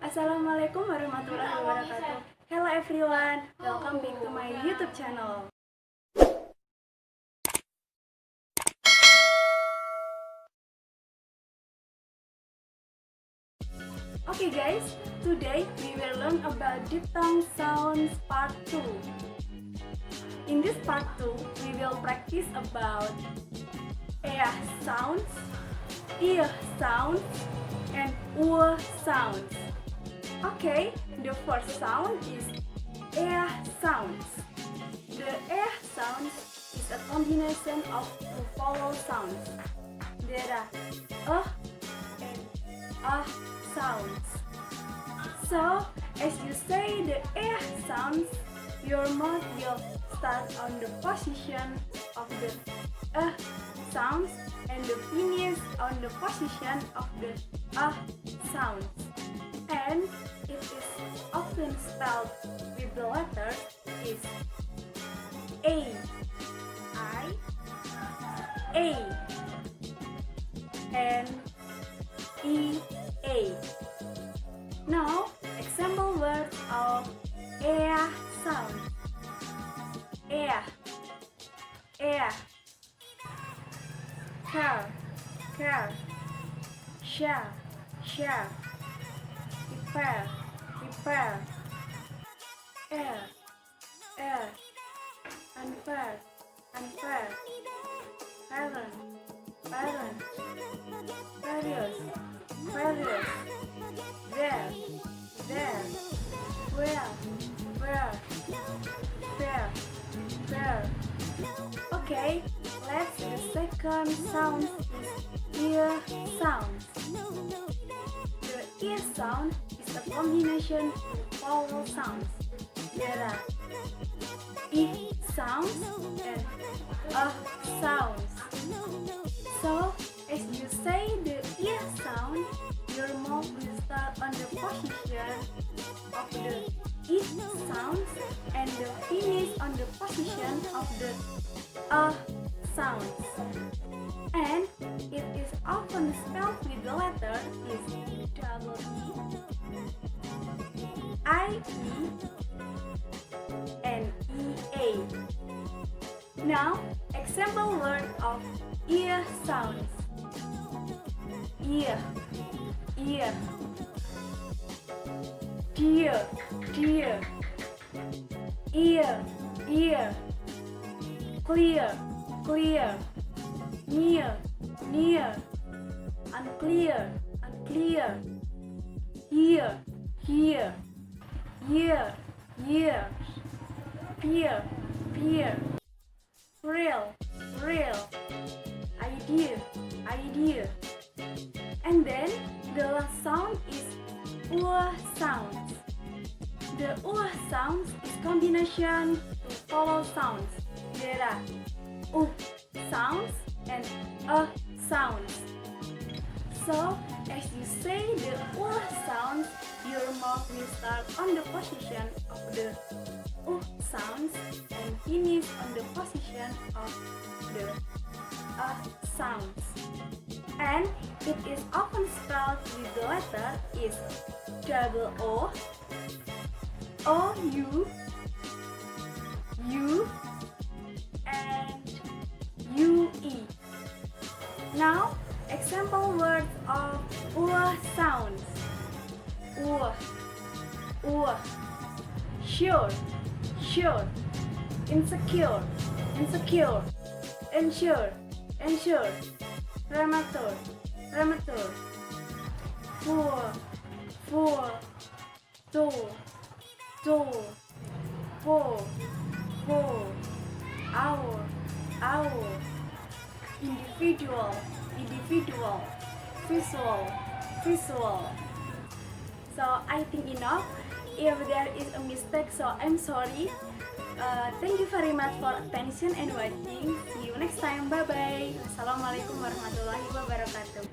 Assalamualaikum warahmatullahi wabarakatuh. Hello everyone, welcome back to my YouTube channel. Okay guys, today we will learn about diphthong sounds part 2. In this part 2, we will practice about sounds, sounds, and sounds. Okay, the first sound is sounds. The sounds is a combination of two vowel sounds. There are and sounds. So, as you say the sounds, your mouth will start on the position of the sounds and the finish on the position of the sounds. And it is often spelled with the letter is A, and A. Now, example words of sound. Car, share, prepare, air, unfair, parent, various, there, where, fair. Okay, let's the second sound is ear sounds. The ear sound is a combination of vowel sounds. There are E sounds and sounds. So, as you say the ear sound, your mouth will start on the position of the E sounds and the finish on the position of the sounds. And it is often spelled with the letter is E-I-E and E-A. Now, example word of ear sounds. Ear, dear, ear, clear, near, unclear, here, peer, real, idea. And then the last sound is sounds. The sounds is combination to vowel sounds. There are sounds and sounds. So, as you say the sounds, your mouth will start on the position of the sounds and finish on the position of the sounds. And it is often spelled with the letter is double O, U, and UE. Now, example words of sounds. Sure, insecure, ensure, premature, fool, hour, individual, visual. So I think enough. If there is a mistake, so I'm sorry. Thank you very much for attention and watching. See you next time. Bye bye. Assalamualaikum warahmatullahi wabarakatuh.